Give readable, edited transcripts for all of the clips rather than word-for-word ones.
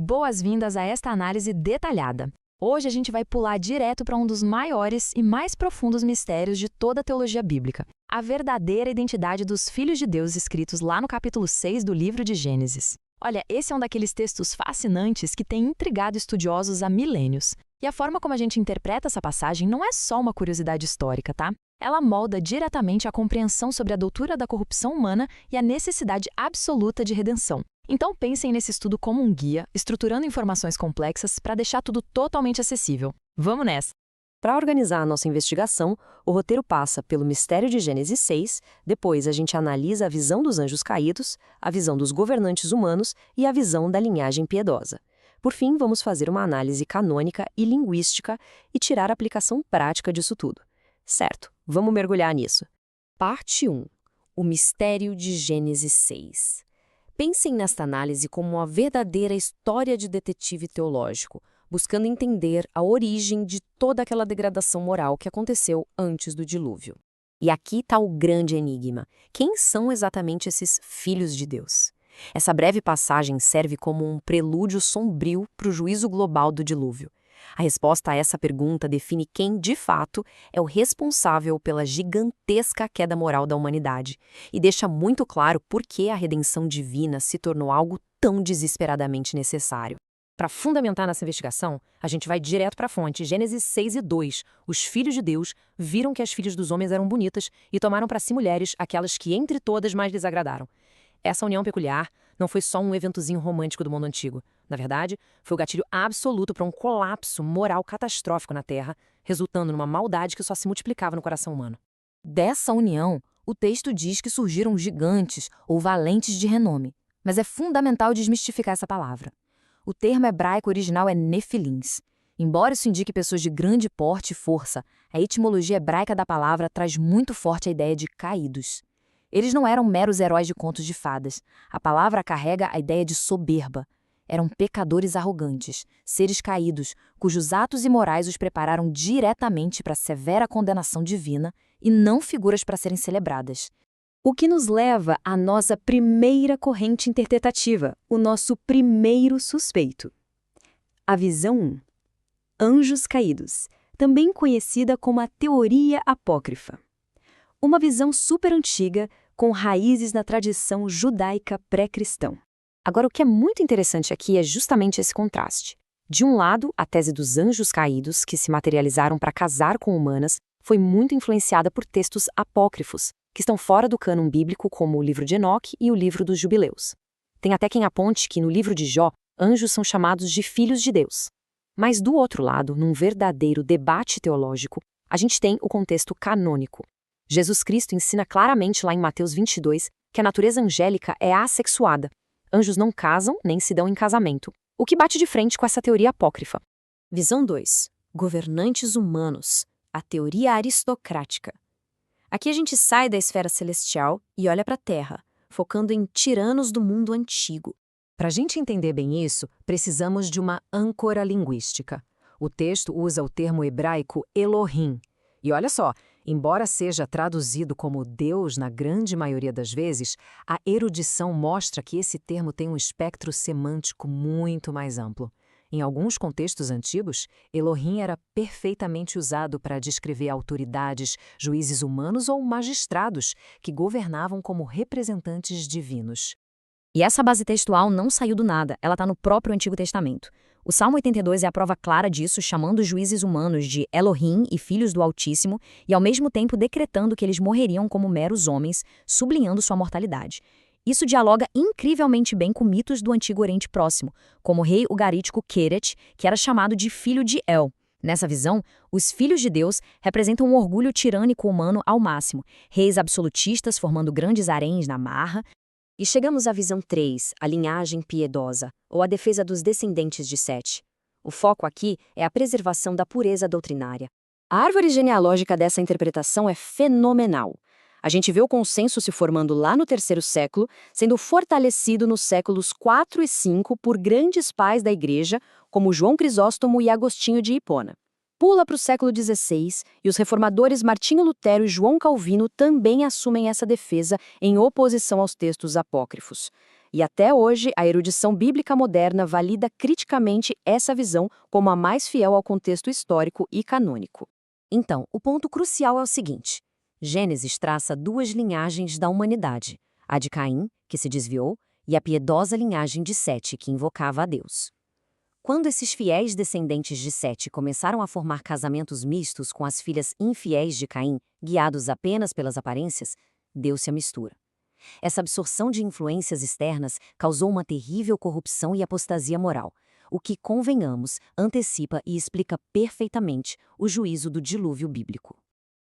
Boas-vindas a esta análise detalhada. Hoje a gente vai pular direto para um dos maiores e mais profundos mistérios de toda a teologia bíblica, a verdadeira identidade dos filhos de Deus escritos lá no capítulo 6 do livro de Gênesis. Olha, esse é um daqueles textos fascinantes que tem intrigado estudiosos há milênios. E a forma como a gente interpreta essa passagem não é só uma curiosidade histórica, tá? Ela molda diretamente a compreensão sobre a doutrina da corrupção humana e a necessidade absoluta de redenção. Então pensem nesse estudo como um guia, estruturando informações complexas para deixar tudo totalmente acessível. Vamos nessa! Para organizar a nossa investigação, o roteiro passa pelo mistério de Gênesis 6, depois a gente analisa a visão dos anjos caídos, a visão dos governantes humanos e a visão da linhagem piedosa. Por fim, vamos fazer uma análise canônica e linguística e tirar a aplicação prática disso tudo. Certo, vamos mergulhar nisso. Parte 1. O mistério de Gênesis 6. Pensem nesta análise como uma verdadeira história de detetive teológico, buscando entender a origem de toda aquela degradação moral que aconteceu antes do dilúvio. E aqui está o grande enigma. Quem são exatamente esses filhos de Deus? Essa breve passagem serve como um prelúdio sombrio para o juízo global do dilúvio. A resposta a essa pergunta define quem, de fato, é o responsável pela gigantesca queda moral da humanidade e deixa muito claro por que a redenção divina se tornou algo tão desesperadamente necessário. Para fundamentar nossa investigação, a gente vai direto para a fonte, Gênesis 6 e 2. Os filhos de Deus viram que as filhas dos homens eram bonitas e tomaram para si mulheres, aquelas que entre todas mais lhes agradaram. Essa união peculiar não foi só um eventozinho romântico do mundo antigo. Na verdade, foi o gatilho absoluto para um colapso moral catastrófico na Terra, resultando numa maldade que só se multiplicava no coração humano. Dessa união, o texto diz que surgiram gigantes ou valentes de renome, mas é fundamental desmistificar essa palavra. O termo hebraico original é nefilins. Embora isso indique pessoas de grande porte e força, a etimologia hebraica da palavra traz muito forte a ideia de caídos. Eles não eram meros heróis de contos de fadas. A palavra carrega a ideia de soberba. Eram pecadores arrogantes, seres caídos, cujos atos imorais os prepararam diretamente para a severa condenação divina e não figuras para serem celebradas. O que nos leva à nossa primeira corrente interpretativa, o nosso primeiro suspeito. A visão 1. Anjos caídos, também conhecida como a teoria apócrifa. Uma visão super antiga, com raízes na tradição judaica pré-cristã. Agora, o que é muito interessante aqui é justamente esse contraste. De um lado, a tese dos anjos caídos, que se materializaram para casar com humanas, foi muito influenciada por textos apócrifos, que estão fora do cânon bíblico, como o livro de Enoque e o livro dos Jubileus. Tem até quem aponte que no livro de Jó, anjos são chamados de filhos de Deus. Mas do outro lado, num verdadeiro debate teológico, a gente tem o contexto canônico. Jesus Cristo ensina claramente lá em Mateus 22 que a natureza angélica é assexuada. Anjos não casam nem se dão em casamento, o que bate de frente com essa teoria apócrifa. Visão 2. Governantes humanos. A teoria aristocrática. Aqui a gente sai da esfera celestial e olha para a Terra, focando em tiranos do mundo antigo. Para a gente entender bem isso, precisamos de uma âncora linguística. O texto usa o termo hebraico Elohim. E olha só, embora seja traduzido como Deus na grande maioria das vezes, a erudição mostra que esse termo tem um espectro semântico muito mais amplo. Em alguns contextos antigos, Elohim era perfeitamente usado para descrever autoridades, juízes humanos ou magistrados que governavam como representantes divinos. E essa base textual não saiu do nada, ela está no próprio Antigo Testamento. O Salmo 82 é a prova clara disso, chamando os juízes humanos de Elohim e filhos do Altíssimo, e ao mesmo tempo decretando que eles morreriam como meros homens, sublinhando sua mortalidade. Isso dialoga incrivelmente bem com mitos do Antigo Oriente Próximo, como o rei ugarítico Queret, que era chamado de filho de El. Nessa visão, os filhos de Deus representam um orgulho tirânico humano ao máximo, reis absolutistas formando grandes haréns na marra. E chegamos à visão 3, a linhagem piedosa, ou a defesa dos descendentes de Sete. O foco aqui é a preservação da pureza doutrinária. A árvore genealógica dessa interpretação é fenomenal. A gente vê o consenso se formando lá no terceiro século, sendo fortalecido nos séculos 4 e 5 por grandes pais da Igreja, como João Crisóstomo e Agostinho de Hipona. Pula para o século XVI e os reformadores Martinho Lutero e João Calvino também assumem essa defesa em oposição aos textos apócrifos. E até hoje, a erudição bíblica moderna valida criticamente essa visão como a mais fiel ao contexto histórico e canônico. Então, o ponto crucial é o seguinte: Gênesis traça duas linhagens da humanidade, a de Caim, que se desviou, e a piedosa linhagem de Sete, que invocava a Deus. Quando esses fiéis descendentes de Sete começaram a formar casamentos mistos com as filhas infiéis de Caim, guiados apenas pelas aparências, deu-se a mistura. Essa absorção de influências externas causou uma terrível corrupção e apostasia moral, o que, convenhamos, antecipa e explica perfeitamente o juízo do dilúvio bíblico.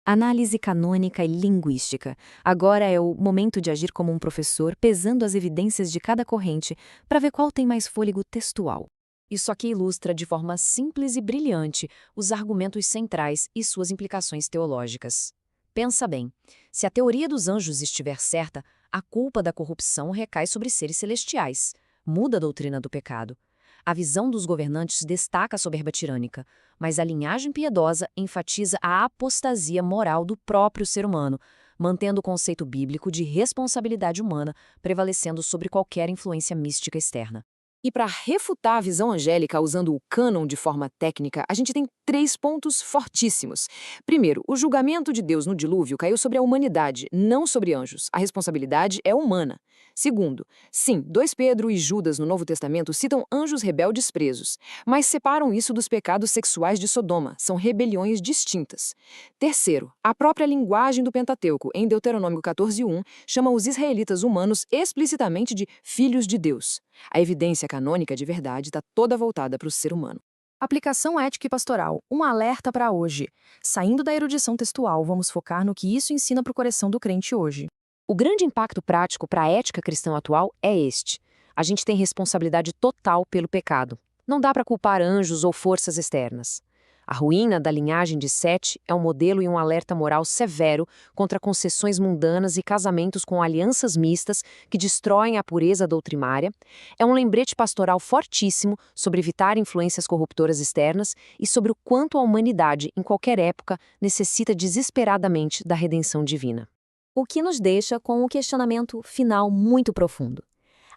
Análise canônica e linguística. Agora é o momento de agir como um professor, pesando as evidências de cada corrente para ver qual tem mais fôlego textual. Isso aqui ilustra de forma simples e brilhante os argumentos centrais e suas implicações teológicas. Pensa bem, se a teoria dos anjos estiver certa, a culpa da corrupção recai sobre seres celestiais, muda a doutrina do pecado. A visão dos governantes destaca a soberba tirânica, mas a linhagem piedosa enfatiza a apostasia moral do próprio ser humano, mantendo o conceito bíblico de responsabilidade humana prevalecendo sobre qualquer influência mística externa. E para refutar a visão angélica usando o cânon de forma técnica, a gente tem 3 pontos fortíssimos. Primeiro, o julgamento de Deus no dilúvio caiu sobre a humanidade, não sobre anjos. A responsabilidade é humana. Segundo, sim, 2 Pedro e Judas no Novo Testamento citam anjos rebeldes presos, mas separam isso dos pecados sexuais de Sodoma, são rebeliões distintas. Terceiro, a própria linguagem do Pentateuco, em Deuteronômio 14:1, chama os israelitas humanos explicitamente de filhos de Deus. A evidência canônica de verdade está toda voltada para o ser humano. Aplicação ética e pastoral. Um alerta para hoje. Saindo da erudição textual, vamos focar no que isso ensina para o coração do crente hoje. O grande impacto prático para a ética cristã atual é este. A gente tem responsabilidade total pelo pecado. Não dá para culpar anjos ou forças externas. A ruína da linhagem de Sete é um modelo e um alerta moral severo contra concessões mundanas e casamentos com alianças mistas que destroem a pureza doutrinária. É um lembrete pastoral fortíssimo sobre evitar influências corruptoras externas e sobre o quanto a humanidade, em qualquer época, necessita desesperadamente da redenção divina. O que nos deixa com um questionamento final muito profundo.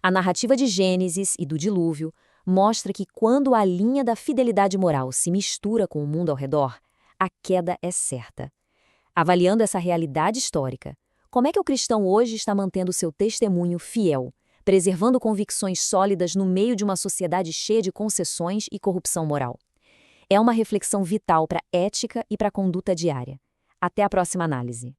A narrativa de Gênesis e do dilúvio mostra que quando a linha da fidelidade moral se mistura com o mundo ao redor, a queda é certa. Avaliando essa realidade histórica, como é que o cristão hoje está mantendo seu testemunho fiel, preservando convicções sólidas no meio de uma sociedade cheia de concessões e corrupção moral? É uma reflexão vital para a ética e para a conduta diária. Até a próxima análise.